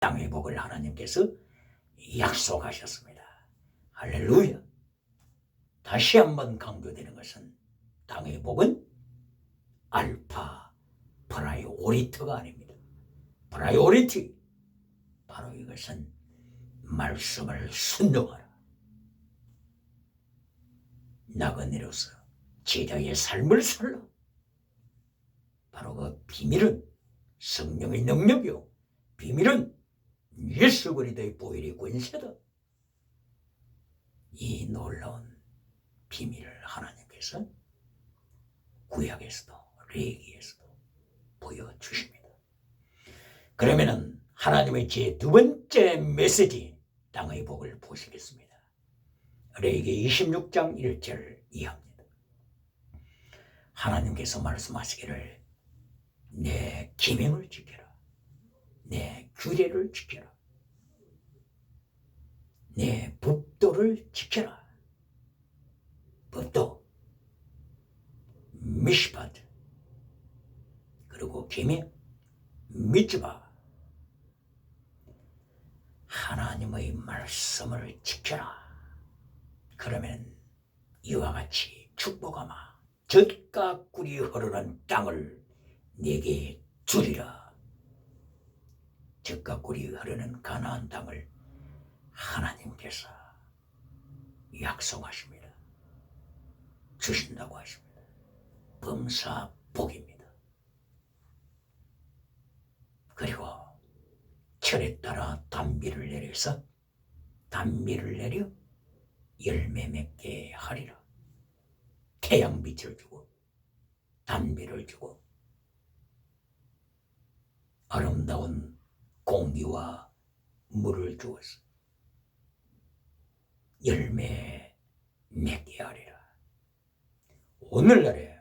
땅의 복을 하나님께서 약속하셨습니다. 할렐루야. 다시 한번 강조되는 것은 땅의 복은 알파 프라이오리티가 아닙니다. 프라이오리티, 바로 이것은 말씀을 순종하라. 나그네로서 제자의 삶을 살라. 바로 그 비밀은 성령의 능력이요, 비밀은 예수 그리스도의 보혈의 권세다. 이 놀라운 비밀을 하나님께서 구약에서도 레위기에서도 보여주십니다. 그러면은 하나님의 제 두 번째 메시지, 땅의 복을 보시겠습니다. 레위기 26장 1절 이하입니다. 하나님께서 말씀하시기를 내 계명을 지켜라, 내 규례를 지켜라, 내 법도를 지켜라. 법도, 미시파트, 그리고 계명, 미tzvah. 하나님의 말씀을 지켜라. 그러면 이와 같이 축복하마 젖과 꿀이 흐르는 땅을 네게 주리라. 젖과 꿀이 흐르는 가나안 땅을 하나님께서 약속하십니다. 주신다고 하십니다. 범사복입니다. 그리고 철에 따라 단비를 내려서 단비를 내려 열매 맺게 하리라. 태양빛을 주고 단비를 주고 아름다운 공기와 물을 주어서 열매 맺게 하리라. 오늘날에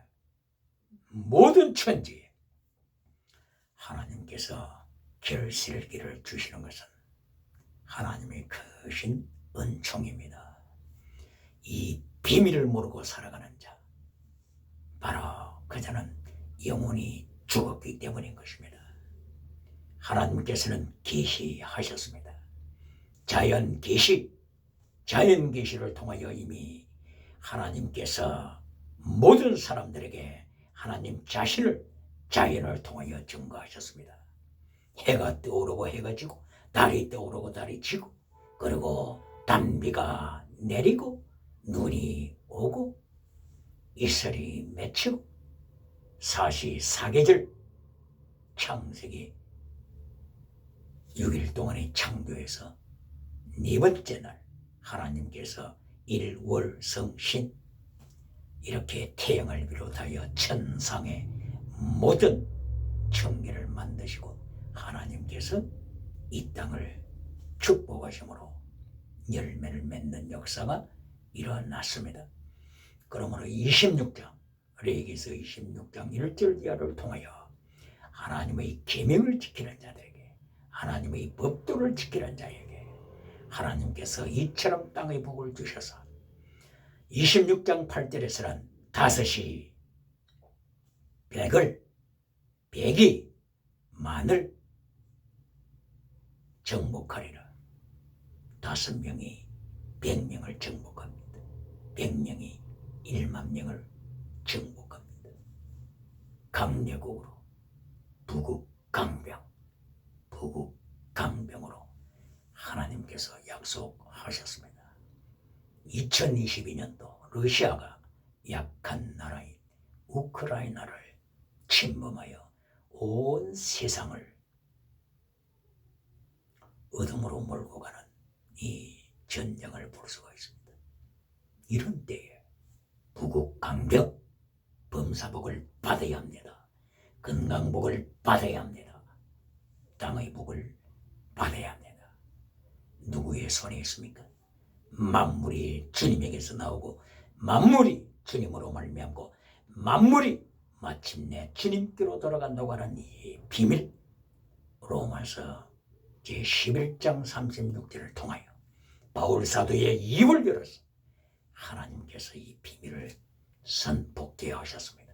모든 천지에 하나님께서 결실기를 주시는 것은 하나님의 크신 은총입니다. 이 비밀을 모르고 살아가는 자, 바로 그자는 영원히 죽었기 때문인 것입니다. 하나님께서는 계시하셨습니다. 자연 계시를 통하여 이미 하나님께서 모든 사람들에게 하나님 자신을 자연을 통하여 증거하셨습니다. 해가 떠오르고 해가 지고, 달이 떠오르고 달이 지고, 그리고 단비가 내리고 눈이 오고 이슬이 맺히고 사시사계절, 창세기 6일 동안의 창조에서 네 번째 날 하나님께서 일월성신 이렇게 태양을 비롯하여 천상의 모든 천계를 만드시고 하나님께서 이 땅을 축복하심으로 열매를 맺는 역사가 일어났습니다. 그러므로 26장 레위기서 26장 1절 이하를 통하여 하나님의 계명을 지키는 자들에게, 하나님의 법도를 지키는 자에게 하나님께서 이처럼 땅의 복을 주셔서 26장 8절에서는 다섯이 백이 만을 정복하리라. 5명이 100명을 정복합니다. 100명이 1만 명을 정복합니다. 강력으로 부국강병으로 하나님께서 약속하셨습니다. 2022년도 러시아가 약한 나라인 우크라이나를 침범하여 온 세상을 어둠으로 몰고 가는 이 전쟁을 볼 수가 있습니다. 이런 때에 부국강병, 범사복을 받아야 합니다. 건강복을 받아야 합니다. 땅의 복을 받아야 합니다. 누구의 손에 있습니까? 만물이 주님에게서 나오고 만물이 주님으로 말미암고 만물이 마침내 주님께로 돌아간다고 하는 이 비밀, 로마서 제11장 36절을 통하여 바울 사도의 입을 열어서 하나님께서 이 비밀을 선포케 하셨습니다.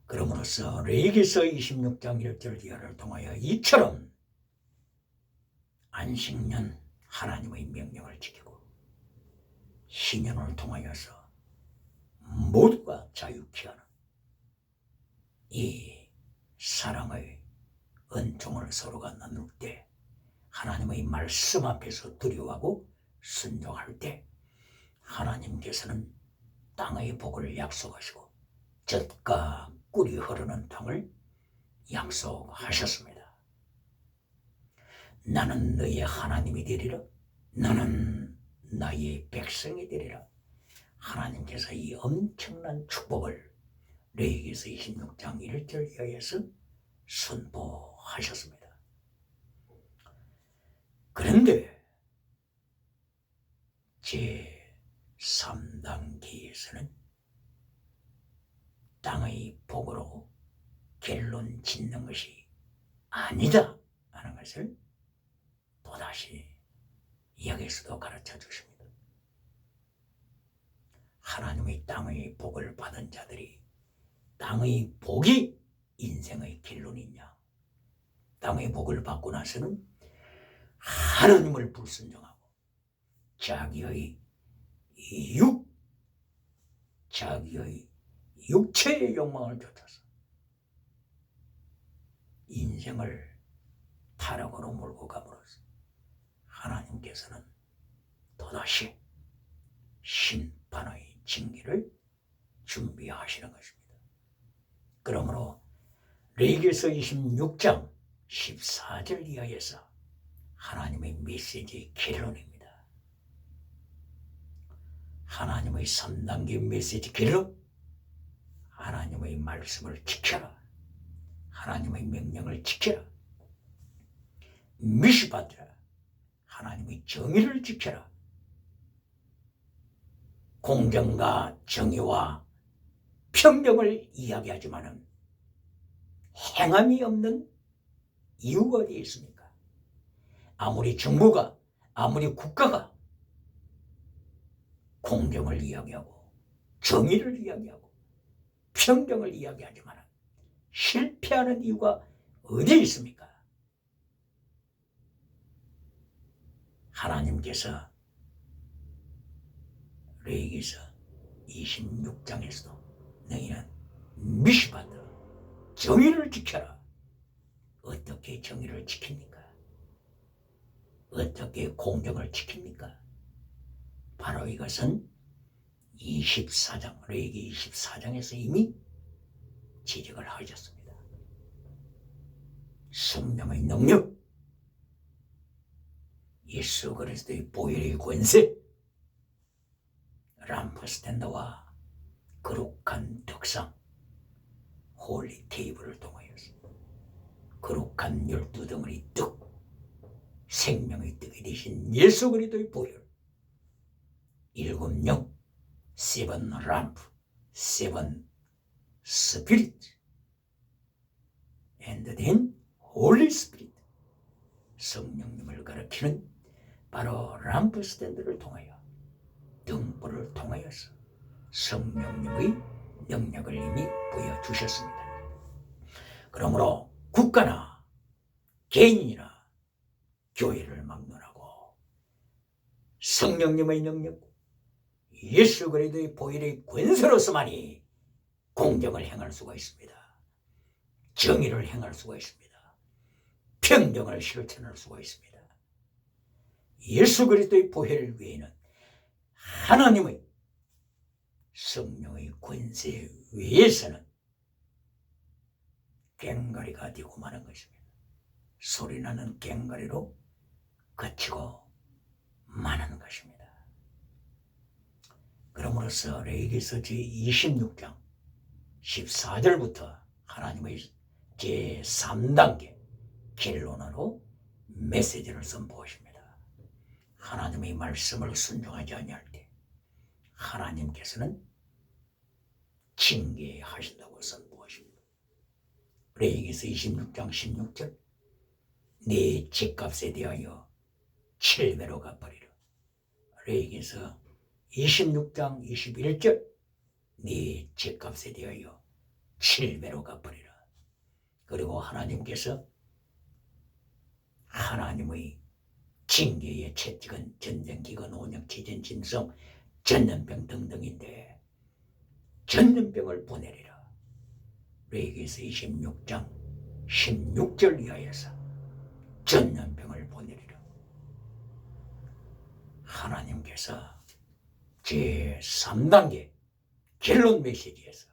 그러므로서 레위기서 26장 1절 이하를 통하여 이처럼 안식년 하나님의 명령을 지키고 신년을 통하여서 모두가 자유케 하는 이 사랑의 은총을 서로가 나눌 때, 하나님의 말씀 앞에서 두려워하고 순종할 때 하나님께서는 땅의 복을 약속하시고 젖과 꿀이 흐르는 땅을 약속하셨습니다. 나는 너의 하나님이 되리라. 너는 나의 백성이 되리라. 하나님께서 이 엄청난 축복을 레위기서 26장 1절 이하에서 선포하셨습니다. 그런데 제3단계에서는 땅의 복으로 결론 짓는 것이 아니다 하는 것을 또다시 여기서도 가르쳐 주십니다. 하나님의 땅의 복을 받은 자들이 땅의 복이 인생의 결론이냐, 땅의 복을 받고 나서는 하나님을 불순종하고 자기의 육체의 욕망을 쫓아서 인생을 타락으로 몰고 가므로써 하나님께서는 또다시 심판의 징계를 준비하시는 것입니다. 그러므로 레위기서 26장 14절 이하에서 하나님의 메시지의 결론입니다. 하나님의 3단계 메시지 결론, 하나님의 말씀을 지켜라. 하나님의 명령을 지켜라. 미시받으라. 하나님의 정의를 지켜라. 공정과 정의와 평등을 이야기하지만은 행함이 없는 이유가 어디 있습니까? 아무리 정부가, 아무리 국가가 공정을 이야기하고 정의를 이야기하고 평등을 이야기하지만 실패하는 이유가 어디 있습니까? 하나님께서 레위기서 26장에서도 너희는 미시받아 정의를 지켜라. 어떻게 정의를 지킵니까? 어떻게 공정을 지킵니까? 바로 이것은 24장, 레위기 24장에서 이미 지적을 하셨습니다. 성령의 능력, 예수 그리스도의 보혈의 권세, 람프 스탠드와 거룩한 덕상, 홀리 테이블을 통하여서 거룩한 12덩어리 떡, 생명의 떡이 되신 예수 그리스도의 보혈, 7영, 7 람프, 7 스피릿, and then 홀리 스피릿, 성령님을 가리키는 바로 람프 스탠드를 통하여 등불을 통하여서 성령님의 능력을 이미 보여주셨습니다. 그러므로 국가나 개인이나 교회를 막론하고 성령님의 능력, 예수 그리스도의 보혈의 권세로서만이 공정을 행할 수가 있습니다. 정의를 행할 수가 있습니다. 평등을 실천할 수가 있습니다. 예수 그리스도의 보혈 외에는 하나님의 성령의 권세 외에서는 꽹과리가 되고 마는 것입니다. 소리나는 꽹과리로 그치고 마는 것입니다. 그러므로서 레위기서 제26장 14절부터 하나님의 제3단계 결론으로 메시지를 선포하십니다. 하나님의 말씀을 순종하지 아니할 때 하나님께서는 징계하신다고 선포하십니다. 레위기서 26장 16절, 네 집값에 대하여 7배로 갚으리라. 레위기서 26장 21절, 네 집값에 대하여 7배로 갚으리라. 그리고 하나님께서 하나님의 징계의 채찍은 전쟁기근, 온역, 지진, 짐승, 전염병 등등인데 전염병을 보내리라. 레위기서 26장 16절 이하에서 전염병을 보내리라. 하나님께서 제3단계 결론 메시지에서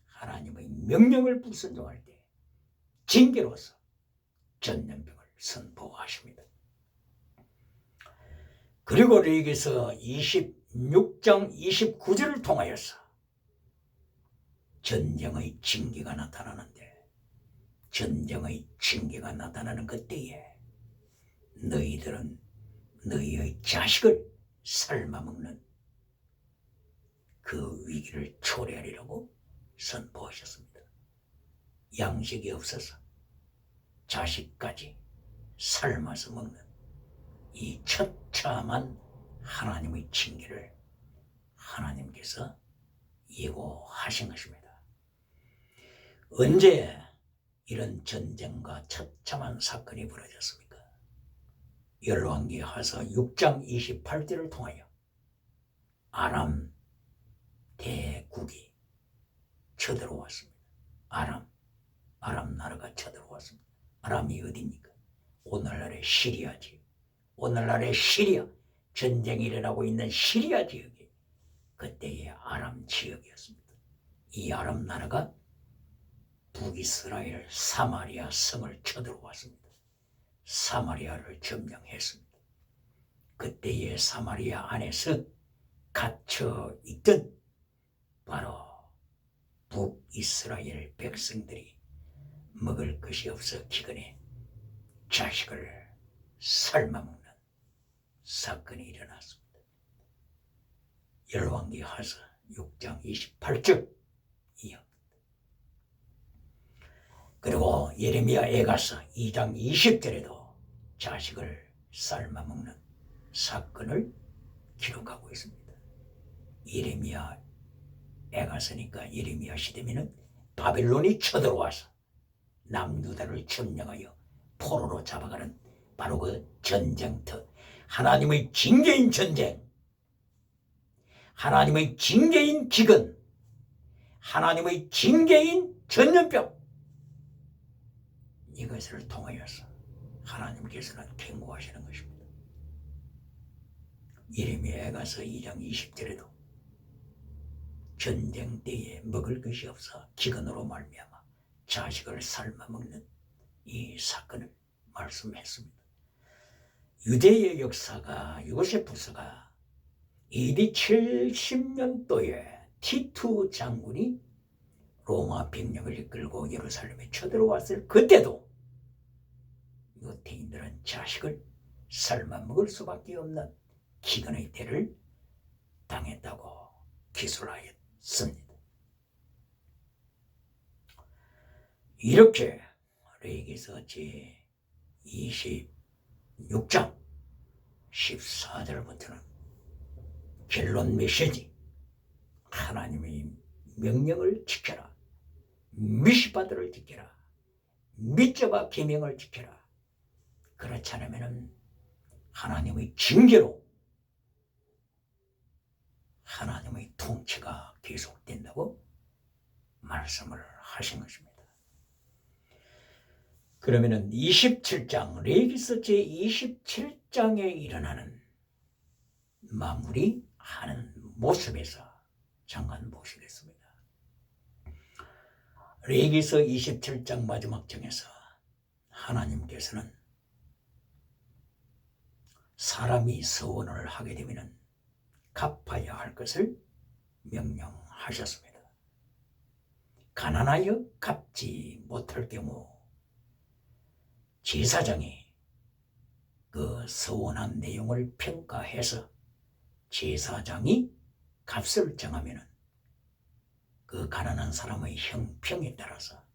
하나님의 명령을 불순종할 때 징계로서 전염병을 선포하십니다. 그리고 레위기서 26장 29절을 통하여서 전쟁의 징계가 나타나는데, 전쟁의 징계가 나타나는 그때에 너희들은 너희의 자식을 삶아먹는 그 위기를 초래하리라고 선포하셨습니다. 양식이 없어서 자식까지 삶아서 먹는 이 처참한 하나님의 징계를 하나님께서 예고하신 것입니다. 언제 이런 전쟁과 처참한 사건이 벌어졌습니까? 열왕기하서 6장 28절을 통하여 아람 대국이 쳐들어왔습니다. 아람 나라가 쳐들어왔습니다. 아람이 어디입니까? 오늘날의 시리아 지역, 오늘날의 시리아, 전쟁이 일어나고 있는 시리아 지역이 그때의 아람 지역이었습니다. 이 아람 나라가 북이스라엘 사마리아 성을 쳐들어왔습니다. 사마리아를 점령했습니다. 그때의 사마리아 안에서 갇혀 있던 바로 북이스라엘 백성들이 먹을 것이 없어 기근에 자식을 삶아먹는 사건이 일어났습니다. 열왕기하서 6장 28절 이하. 그리고 예레미야 애가서 2장 20절에도 자식을 삶아먹는 사건을 기록하고 있습니다. 예레미야 애가서니까 예레미야 시대면은 바벨론이 쳐들어와서 남유다를 점령하여 포로로 잡아가는 바로 그 전쟁터, 하나님의 징계인 전쟁, 하나님의 징계인 기근, 하나님의 징계인 전염병, 이것을 통하여서 하나님께서는 경고하시는 것입니다. 예레미야가서 2장 20절에도 전쟁 때에 먹을 것이 없어 기근으로 말미암아 자식을 삶아먹는 이 사건을 말씀했습니다. 유대의 역사가, 요세푸스가 AD 70년도에 티투 장군이 로마 병력을 이끌고 예루살렘에 쳐들어왔을 그때도 유대인들은 자식을 삶아먹을 수밖에 없는 기근의 때를 당했다고 기술하였습니다. 이렇게 레위기서 제26장 14절부터는 결론 메시지, 하나님의 명령을 지켜라, 미시바드를 지켜라, 미tz바 계명을 지켜라. 그렇지 않으면 하나님의 징계로 하나님의 통치가 계속된다고 말씀을 하신 것입니다. 그러면은 27장, 레위기서 제27장에 일어나는 마무리하는 모습에서 잠깐 보시겠습니다. 레위기서 27장 마지막 장에서 하나님께서는 사람이 서원을 하게 되면 갚아야 할 것을 명령하셨습니다. 가난하여 갚지 못할 경우 제사장이 그 서원한 내용을 평가해서 제사장이 값을 정하면 그 가난한 사람의 형평에 따라서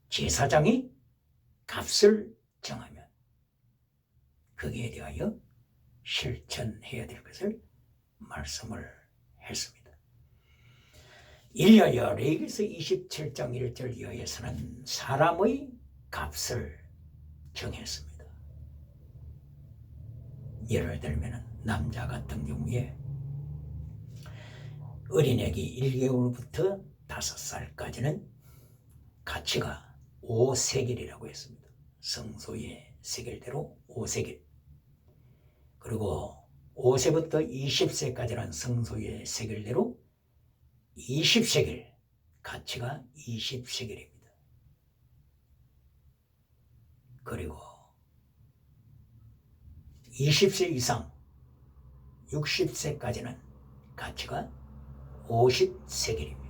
제사장이 값을 정하면 거기에 대하여 실천해야 될 것을 말씀을 했습니다. 이리하여 레위기서 27장 1절 이하에서는 사람의 값을 정했습니다. 예를 들면 남자 같은 경우에 어린애기 1개월부터 5살까지는 가치가 5세겔이라고 했습니다. 성소의 세겔대로 5세겔. 그리고 5세부터 20세까지는 성소의 세겔대로 20세겔, 가치가 20세겔입니다. 그리고 20세 이상 60세까지는 가치가 50세겔입니다.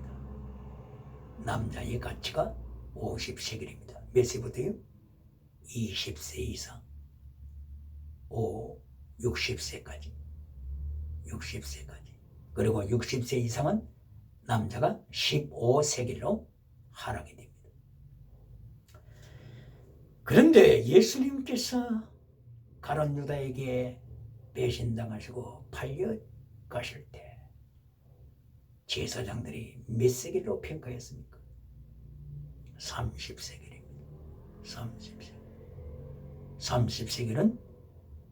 남자의 가치가 50세겔입니다. 몇 세부터요? 20세 이상 60세까지. 그리고 60세 이상은 남자가 15세겔로 하락이 됩니다. 그런데 예수님께서 가룟 유다에게 배신당하시고 팔려가실 때 제사장들이 몇 세겔로 평가했습니까? 30세겔입니다. 30세겔은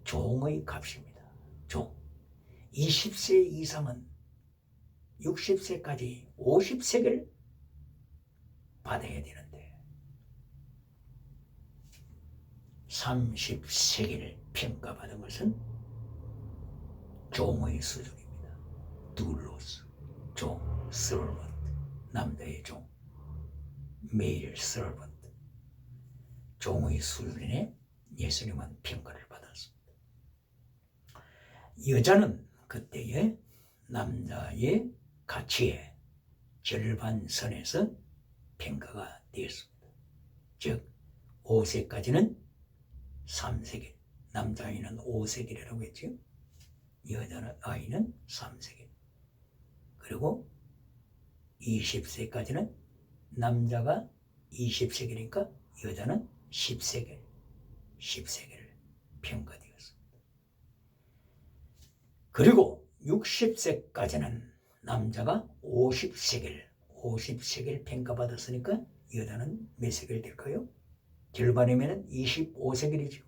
종의 값입니다. 종. 20세 이상은 60세까지 50세겔 받아야 되는데 30세겔 평가받은 것은 종의 수준입니다. 둘로스, 종, 서번트, 남자의 종, 메일 서번트, 종의 수준에 예수님은 평가를 받았습니다. 여자는 그때의 남자의 가치의 절반선에서 평가가 되었습니다. 즉 5세까지는 3세겔, 남자아이는 5세겔이라고 했죠. 여자는 아이는 3세겔. 그리고 20세까지는 남자가 20세겔이니까 여자는 10세겔 평가되었습니다. 그리고 60세까지는 남자가 50세겔 평가받았으니까 여자는 몇 세겔 될까요? 절반이면 25세겔이죠.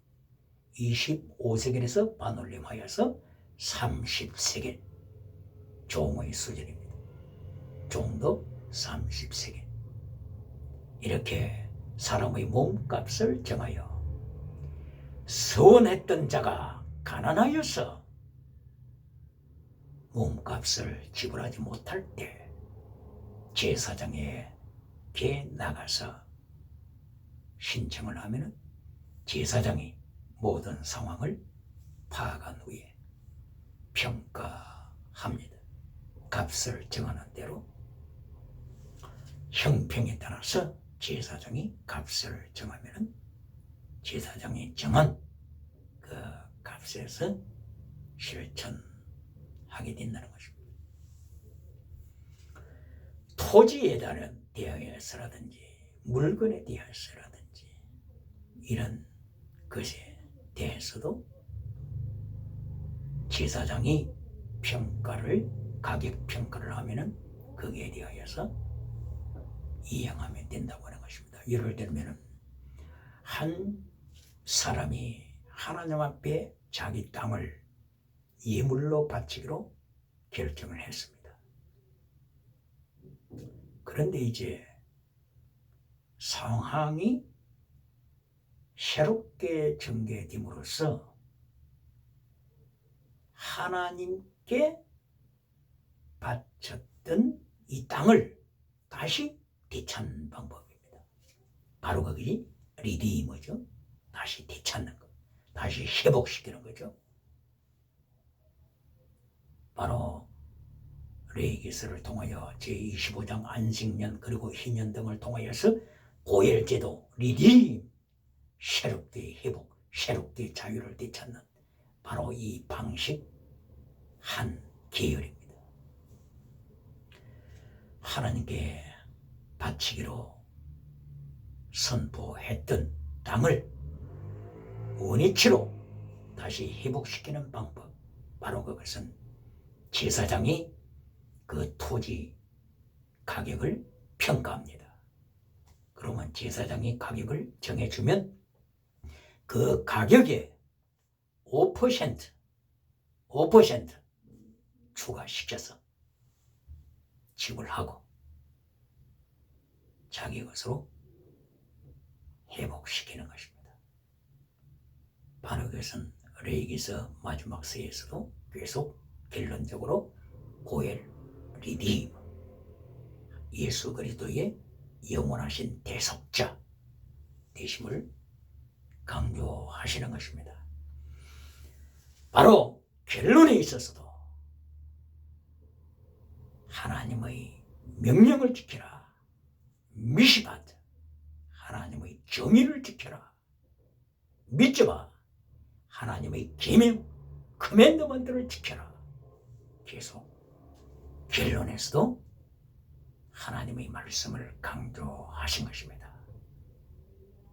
25세겔에서 반올림하여서 30세겔 종의 수준입니다. 종도 30세겔. 이렇게 사람의 몸값을 정하여 서원했던 자가 가난하여서 몸값을 지불하지 못할 때 제사장에게 나가서 신청을 하면 제사장이 모든 상황을 파악한 후에 평가합니다. 값을 정하는 대로 형평에 따라서 제사장이 값을 정하면 제사장이 정한 그 값에서 실천하게 된다는 것입니다. 토지에 대하여서라든지 물건에 대해서라든지 이런 것에 대해서도 제사장이 가격 평가를 하면은 거기에 대하여서 이행하면 된다고 하는 것입니다. 예를 들면 한 사람이 하나님 앞에 자기 땅을 예물로 바치기로 결정을 했습니다. 그런데 이제 상황이 새롭게 전개됨으로써 하나님께 바쳤던 이 땅을 다시 되찾는 방법입니다. 바로 그게 리디머죠. 다시 되찾는 것, 다시 회복시키는 거죠. 바로 레위기서를 통하여 제25장 안식년 그리고 희년 등을 통하여서 고열제도, 리딤, 새롭게 회복, 새롭게 자유를 되찾는 바로 이 방식 한 계열입니다. 하나님께 바치기로 선포했던 땅을 원위치로 다시 회복시키는 방법, 바로 그것은 제사장이 그 토지 가격을 평가합니다. 그러면 제사장이 가격을 정해주면 그 가격의 5% 5% 추가시켜서 지불하고 자기 것으로 회복시키는 것입니다. 바로 그것은 레이기서 마지막 서에서도 계속 결론적으로 고엘, 리디임, 예수 그리스도의 영원하신 대속자 되심을 강조하시는 것입니다. 바로 결론에 있어서도 하나님의 명령을 지켜라, 미시밭, 하나님의 정의를 지켜라, 믿져봐, 하나님의 계명, 커맨드먼트를 지켜라. 계속 결론에서도 하나님의 말씀을 강조하신 것입니다.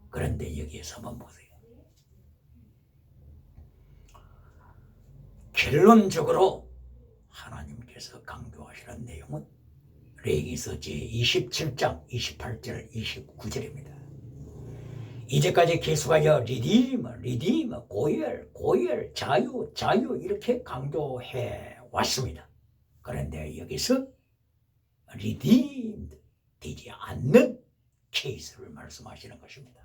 그런데 여기에서 한번 보세요. 결론적으로 하나님께서 강조하시는 내용은 레위기서 제27장 28절 29절입니다. 이제까지 계속하여 리디머, 고열, 자유 이렇게 강조해 왔습니다. 그런데 여기서 리디임드 되지 않는 케이스를 말씀하시는 것입니다.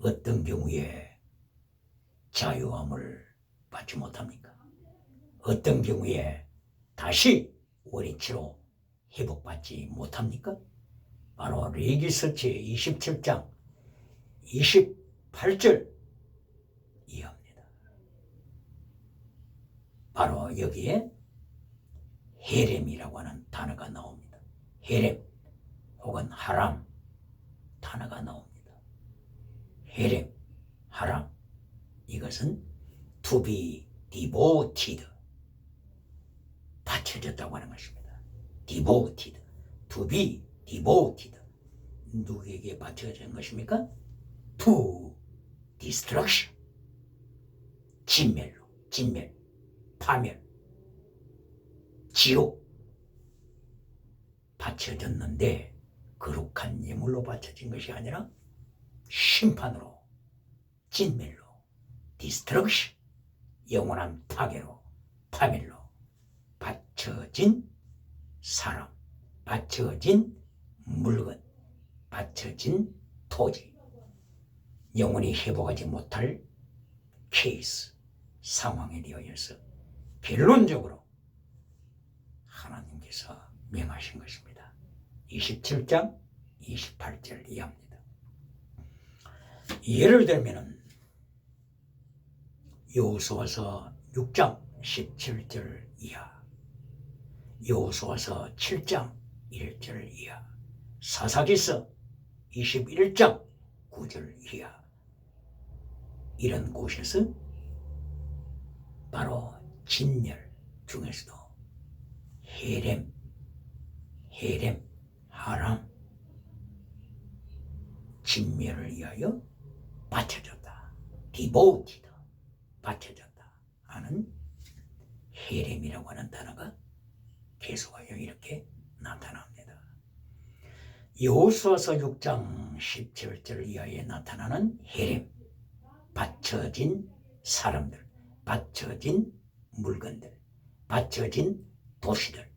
어떤 경우에 자유함을 받지 못합니까? 어떤 경우에 다시 원위치로 회복받지 못합니까? 바로 레위기서 제27장 28절 이하입니다. 바로 여기에 헤렘이라고 하는 단어가 나옵니다. 헤렘 혹은 하람 단어가 나옵니다. 헤렘, 하람, 이것은 to be devoted, 바쳐졌다고 하는 것입니다. devoted, to be devoted, 누구에게 바쳐진 것입니까? to destruction, 진멸, 파멸, 지옥 바쳐졌는데 거룩한 예물로 바쳐진 것이 아니라 심판으로, 진멸로, destruction, 영원한 파괴로, 파멸로 바쳐진 사람, 바쳐진 물건, 바쳐진 토지, 영원히 회복하지 못할 케이스, 상황에 대하여서 결론적으로 하나님께서 명하신 것입니다. 27장 28절 이하입니다. 예를 들면 여호수아서 6장 17절 이하, 여호수아서 7장 1절 이하, 사사기서 21장 9절 이하, 이런 곳에서 바로 진멸 중에서도 헤렘, 하람, 진멸을 위하여 바쳐졌다, devoted, 바쳐졌다 하는 헤렘이라고 하는 단어가 계속하여 이렇게 나타납니다. 여호수아서 6장 17절 이하에 나타나는 헤렘, 바쳐진 사람들, 바쳐진 물건들, 바쳐진 도시들,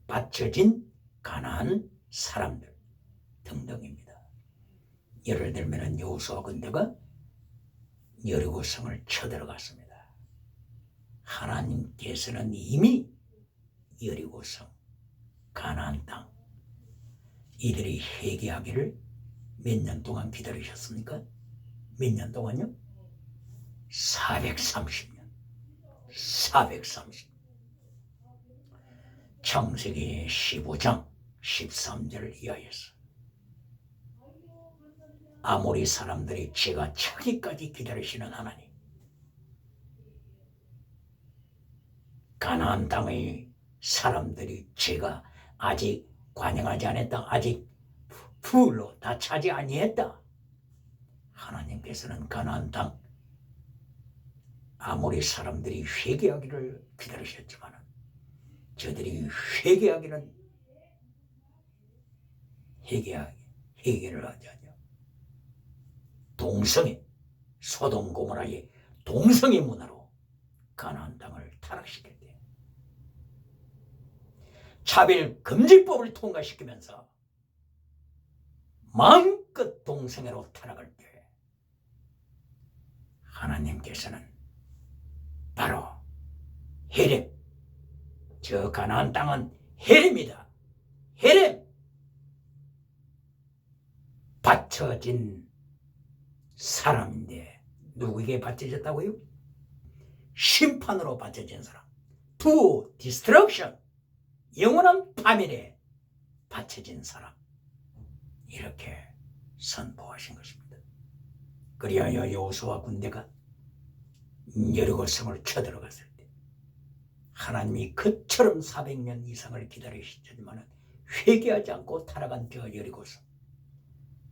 바쳐진 가나안 사람들 등등입니다. 예를 들면 여호수아 군대가 여리고성을 쳐들어갔습니다. 하나님께서는 이미 여리고성, 가나안 땅, 이들이 회개하기를 몇 년 동안 기다리셨습니까? 몇 년 동안요? 430년. 430. 창세기 15장 13절 이하에서 아모리 사람들이 죄가 차기까지 기다리시는 하나님, 가나안 땅의 사람들이 죄가 아직 관영하지 않았다, 아직 풀로 다 차지 아니했다. 하나님께서는 가나안 땅 아모리 사람들이 회개하기를 기다리셨지만 저들이 회개를 하지 않냐. 동성애, 소돔 고모라의 동성애 문화로 가나안 땅을 타락시킬 때, 차별금지법을 통과시키면서 마음껏 동성애로 타락할 때 하나님께서는 바로 헤렘, 저 가나안 땅은 헤렘이다. 헤렘, 바쳐진 사람인데 누구에게 바쳐졌다고요? 심판으로 바쳐진 사람, to destruction, 영원한 파멸에 바쳐진 사람, 이렇게 선포하신 것입니다. 그리하여 여호수아 군대가 여리고 성을 쳐들어갔을 때 하나님이 그처럼 400년 이상을 기다리셨지만 회개하지 않고 타락한 저 여리고성,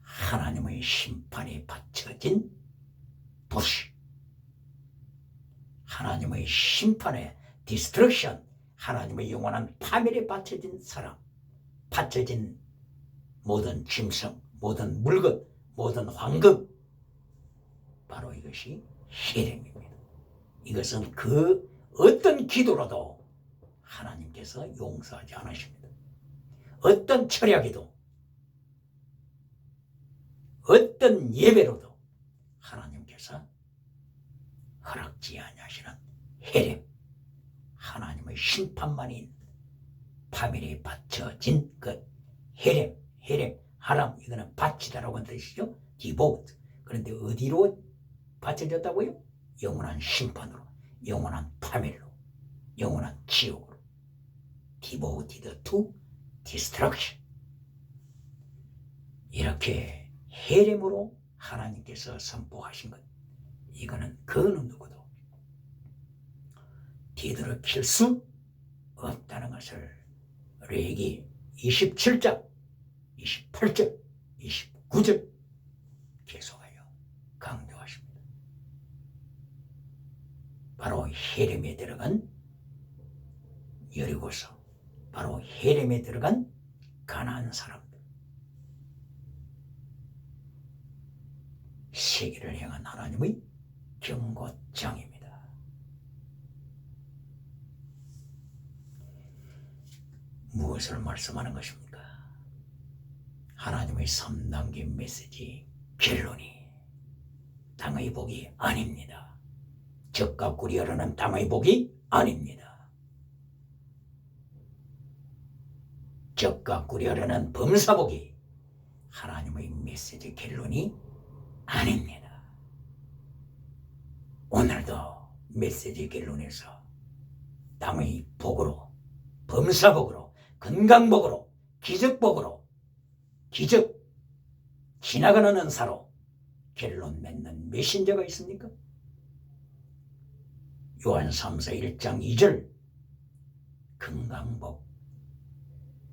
하나님의 심판에 바쳐진 도시, 하나님의 심판에 디스트럭션, 하나님의 영원한 파멸에 바쳐진 사람, 바쳐진 모든 짐승, 모든 물건, 모든 황금, 바로 이것이 헤렘입니다. 이것은 그 어떤 기도로도 하나님께서 용서하지 않으십니다. 어떤 철야기도, 어떤 예배로도 하나님께서 허락지 아니하시는 헤렘, 하나님의 심판만이 파멸에 바쳐진 것, 헤렘, 하람, 이거는 바치다라고 하는 뜻이죠. 디보트. 그런데 어디로 바쳐졌다고요? 영원한 심판으로, 영원한 파멸로, 영원한 지옥으로. devoted to destruction. 이렇게 헤렘으로 하나님께서 선포하신 것, 이거는 그 어느 누구도 뒤돌아킬 수 없다는 것을 레위기 27장 28절 29절 계속하여 강조하십니다. 바로 헤렘에 들어간 여리고성, 바로 헤렘에 들어간 가나안 사람들, 세계를 향한 하나님의 경고장입니다. 무엇을 말씀하는 것입니까? 하나님의 3단계 메시지 결론이 땅의 복이 아닙니다. 적과 꿀이 흐르는 땅의 복이 아닙니다. 적과 꿀이 흐르는 범사복이 하나님의 메시지 결론이 아닙니다. 오늘도 메시지 결론에서 땅의 복으로, 범사복으로, 건강복으로, 기적복으로, 기적, 지나가는 은사로 결론 맺는 메신저가 있습니까? 요한 3서 1장 2절 건강복,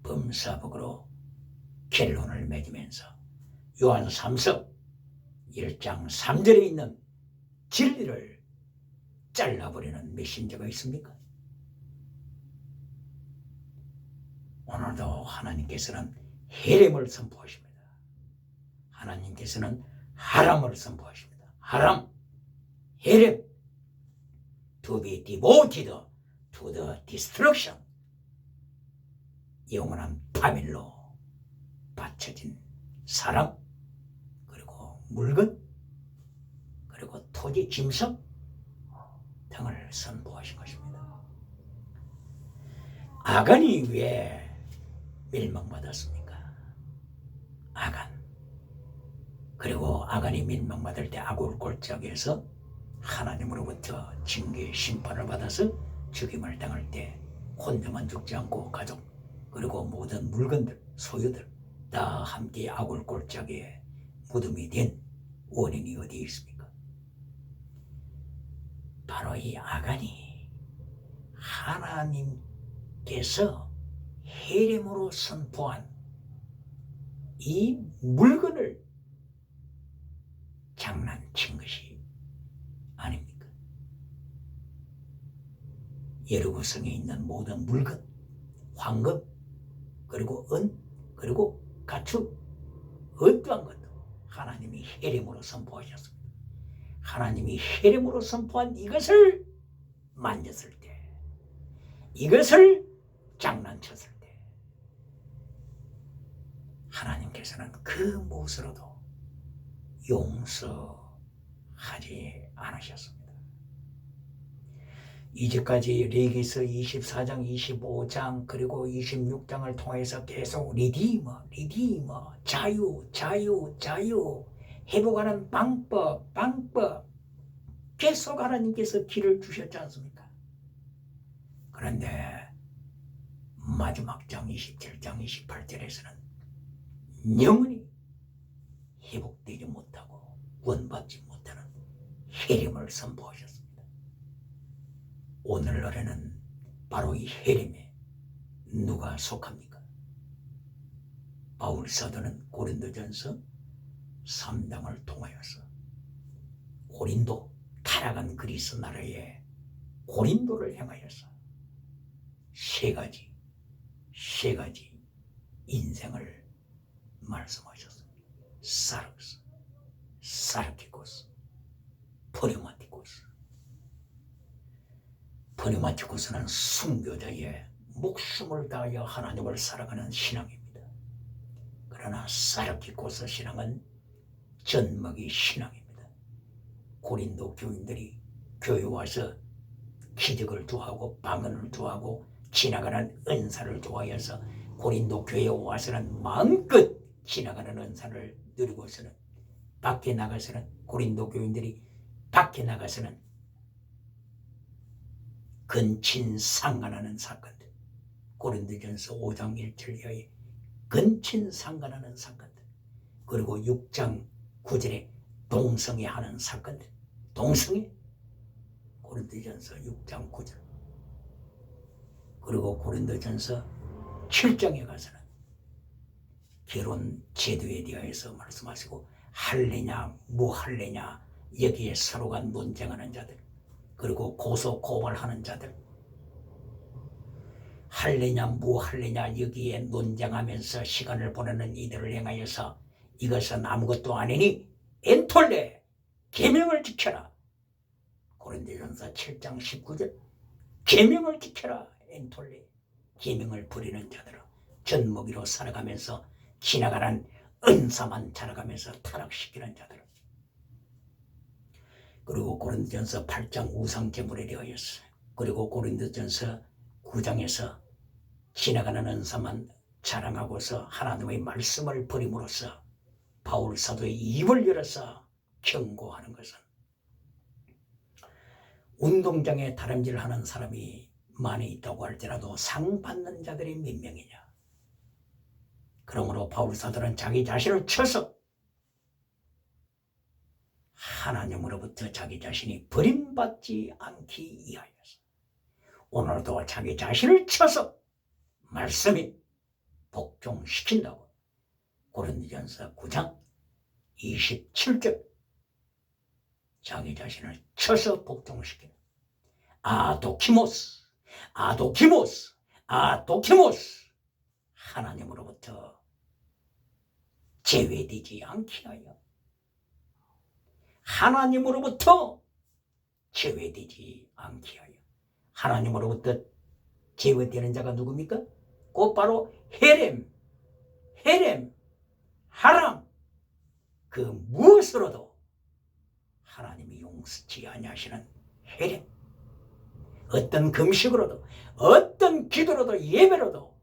범사복으로 결론을 맺으면서 요한 3서 1장 3절에 있는 진리를 잘라버리는 메신저가 있습니까? 오늘도 하나님께서는 헤렘을 선포하십니다. 하나님께서는 하람을 선포하십니다. 하람, 헤렘, to be devoted to the destruction, 영원한 파멸로 바쳐진 사람, 그리고 물건, 그리고 토지, 짐승 등을 선포하신 것입니다. 아간이 왜 멸망받았습니까? 아간. 그리고 아간이 멸망받을 때 아굴 골짜기에서 하나님으로부터 징계 심판을 받아서 죽임을 당할 때 혼자만 죽지 않고 가족, 그리고 모든 물건들, 소유들 다 함께 아굴 골짜기에 무덤이 된 원인이 어디에 있습니까? 바로 이 아간이 하나님께서 헤렘으로 선포한 이 물건을 장난친 것이 아닙니까? 여리고성에 있는 모든 물건, 황금, 그리고 은, 그리고 가축, 어떠한 것도 하나님이 헤렘으로 선포하셨습니다. 하나님이 헤렘으로 선포한 이것을 만졌을 때 이것을 장난쳤을 때 하나님께서는 그 무엇으로도 용서하지 않으셨습니다. 이제까지 레위기서 24장, 25장 그리고 26장을 통해서 계속 리디머, 자유, 회복하는 방법 계속 하나님께서 길을 주셨지 않습니까? 그런데 마지막 장 27장 28절에서는 영원히 회복되지 못하고 구원받지 못하는 해림을 선포하셨습니다. 오늘날에는 바로 이 해림에 누가 속합니까? 바울 사도는 고린도전서 3장을 통하여서 고린도, 타락한 그리스 나라의 고린도를 향하여서 세 가지 인생을 말씀하셨습니다. 사르스, 사르키코스, 프리마티코스. 프리마티코스는 순교자의 목숨을 다하여 하나님을 살아가는 신앙입니다. 그러나 사르키코스 신앙은 젖먹이 신앙입니다. 고린도 교인들이 교회 와서 기적을 좋아하고 방언을 좋아하고 지나가는 은사를 좋아해서 고린도 교회에 와서는 마음껏 지나가는 은사를 누리고서는 밖에 나가서는 고린도 교인들이 밖에 나가서는 근친상간하는 사건들, 고린도전서 5장 1절 이하의 근친상간하는 사건들, 그리고 6장 9절에 동성애하는 사건들, 동성애, 고린도전서 6장 9절, 그리고 고린도전서 7장에 가서는 결혼 제도에 대해서 말씀하시고 할래냐 무할래냐 여기에 서로가 논쟁하는 자들, 그리고 고소 고발하는 자들, 할래냐 무할래냐 여기에 논쟁하면서 시간을 보내는 이들을 향하여서 이것은 아무것도 아니니 엔톨레 계명을 지켜라. 고린도전서 7장 19절 계명을 지켜라. 엔톨레 계명을 버리는 자들아, 젖먹이로 살아가면서 지나가는 은사만 자라가면서 타락시키는 자들, 그리고 고린도전서 8장 우상 제물에 대하여서, 그리고 고린도전서 9장에서 지나가는 은사만 자랑하고서 하나님의 말씀을 버림으로써 바울 사도의 입을 열어서 경고하는 것은 운동장에 다람질하는 사람이 많이 있다고 할지라도 상 받는 자들이 몇 명이냐. 그러므로 바울 사도는 자기 자신을 쳐서 하나님으로부터 자기 자신이 버림받지 않기 위하여서 오늘도 자기 자신을 쳐서 말씀이 복종시킨다고 고린도전서 9장 27절 자기 자신을 쳐서 복종시키는 아도키모스 하나님으로부터 제외되지 않게 하여, 하나님으로부터 제외되지 않게 하여. 하나님으로부터 제외되는 자가 누굽니까? 곧 바로 헤렘, 하람, 그 무엇으로도 하나님이 용서치 아니하시는 헤렘, 어떤 금식으로도 어떤 기도로도 예배로도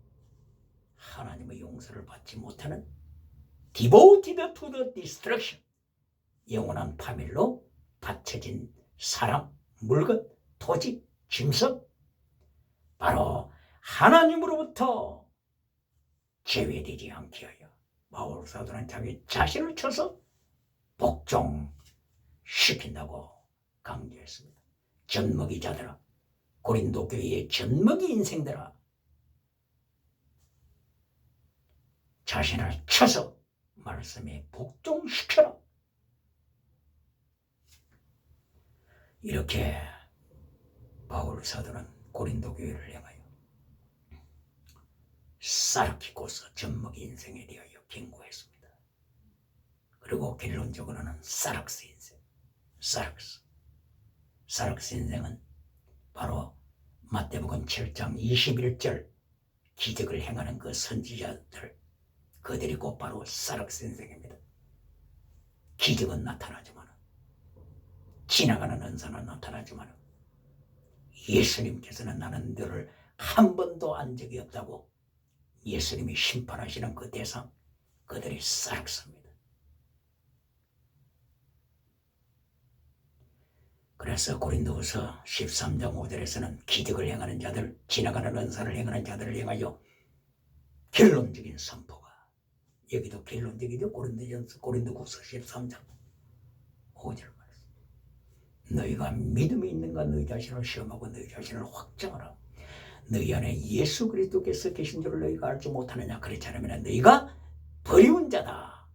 하나님의 용서를 받지 못하는 devoted to the destruction, 영원한 파멸로 바쳐진 사람, 물건, 토지, 짐승, 바로 하나님으로부터 제외되지 않게 하여 바울 사도는 자기 자신을 쳐서 복종시킨다고 강조했습니다. 젖먹이 자들아, 고린도 교회의 젖먹이 인생들아, 자신을 쳐서 말씀에 복종시켜라. 이렇게 바울 사도는 고린도 교회를 향하여 사르키코스 젖먹이 인생에 대하여 경고했습니다. 그리고 결론적으로는 사락스 인생, 사락스 인생은 바로 마태복음 7장 21절 기적을 행하는 그 선지자들, 그들이 곧바로 사륵선생입니다. 기적은 나타나지만, 지나가는 은사는 나타나지만, 예수님께서는 나는 너를 한 번도 안 적이 없다고 예수님이 심판하시는 그 대상, 그들이 사륵섭니다. 그래서 고린도후서 13장 5절에서는 기적을 행하는 자들, 지나가는 은사를 행하는 자들을 향하여 결론적인 선포가, 여기도 결론적이죠. 고린도후서 13장 5절 말씀. 너희가 믿음이 있는가 너희 자신을 시험하고 너희 자신을 확정하라. 너희 안에 예수 그리스도께서 계신 줄을 너희가 알지 못하느냐. 그렇지 않으면 너희가 버리운 자다.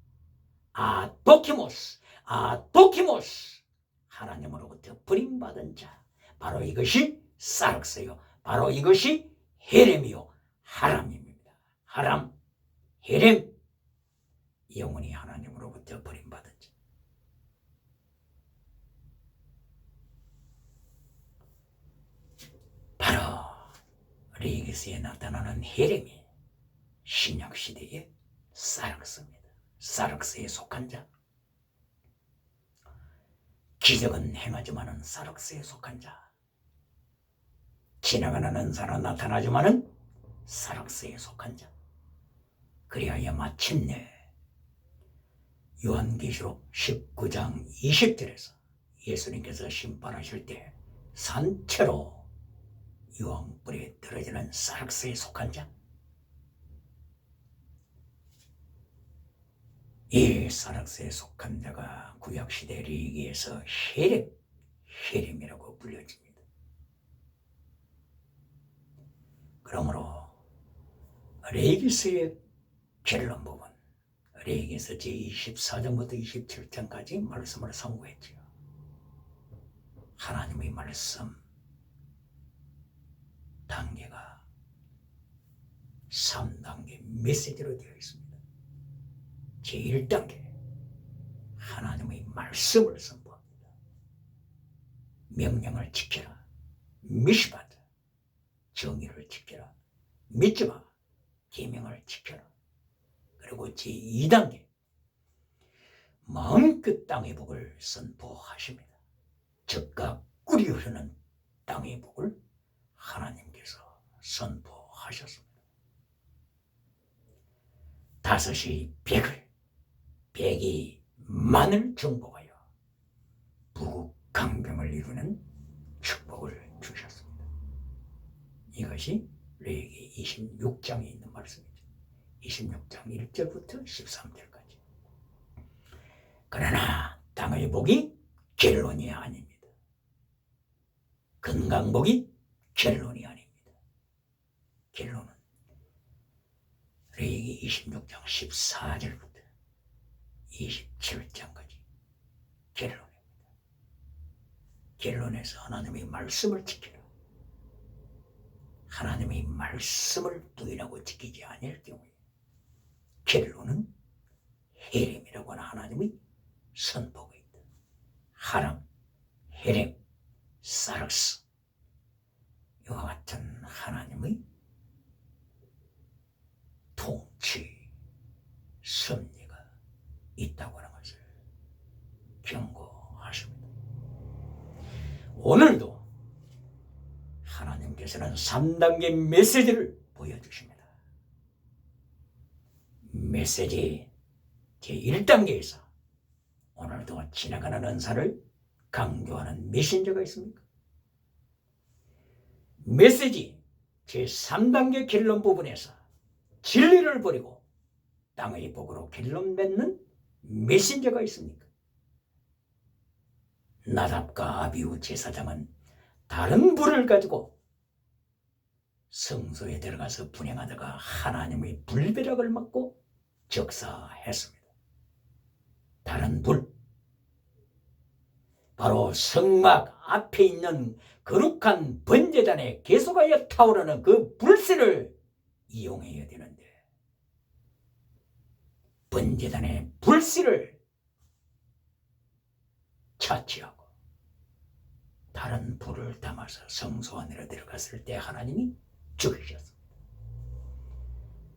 아도키모스, 아도키모스. 하나님으로부터 버림받은 자. 바로 이것이 사륵스요. 바로 이것이 헤렘이요 하람입니다. 하람, 헤렘. 영원히 하나님으로부터 버림받은 자. 바로 레이기스에 나타나는 헤렘이 신약시대의 사륵스입니다. 사륵스에 속한 자. 기적은 행하지만은 사륵스에 속한 자. 지나가는 은사는 나타나지만은 사륵스에 속한 자. 그리하여 마침내 요한계시록 19장 20절에서 예수님께서 심판하실 때 산채로 유황불에 떨어지는 사륵스에 속한 자. 이 사륵스에 속한 자가 구약시대 레위기에서 헤렘이라고 불려집니다. 그러므로 레위기서의 결론 부분, 레위기서 제24장부터 27장까지 말씀을 선고했지요. 하나님의 말씀 단계가 3단계 메시지로 되어 있습니다. 제1단계 하나님의 말씀을 선포합니다. 명령을 지켜라. 미시바드, 정의를 지켜라. 믿지마, 계명을 지켜라. 그리고 제2단계 마음껏 땅의 복을 선포하십니다. 젖과 꿀이 흐르는 땅의 복을 하나님께서 선포하셨습니다. 다섯이 백이 만을 정복하여 부국강병을 이루는 축복을 주셨습니다. 이것이 레위기 26장에 있는 말씀이죠. 26장 1절부터 13절까지. 그러나 땅의 복이 결론이 아닙니다. 건강복이 결론이 아닙니다. 결론은 레위기 26장 14절부터 27장까지 결론입니다. 결론에서 하나님의 말씀을 지키라. 하나님의 말씀을 부인하고 지키지 않을 경우에 결론은 헤렘이라고 하는 하나님의 선포가 있다. 하람, 헤렘, 사륵스, 이와 같은 하나님의 통치, 섭리가 있다고 하는 것을 경고하십니다. 오늘도 하나님께서는 3단계 메시지를 보여주십니다. 메시지 제1단계에서 오늘도 지나가는 은사를 강조하는 메신저가 있습니까? 메시지 제3단계 결론 부분에서 진리를 버리고 땅의 복으로 결론 맺는 메신저가 있습니까? 나답과 아비후 제사장은 다른 불을 가지고 성소에 들어가서 분향하다가 하나님의 불벼락을 맞고 적사했습니다. 다른 불, 바로 성막 앞에 있는 거룩한 번제단에 계속하여 타오르는 그 불씨를 이용해야 되는데 번제단의 불씨를 차치하고 다른 불을 담아서 성소 안으로 들어갔을 때 하나님이 죽이셨어.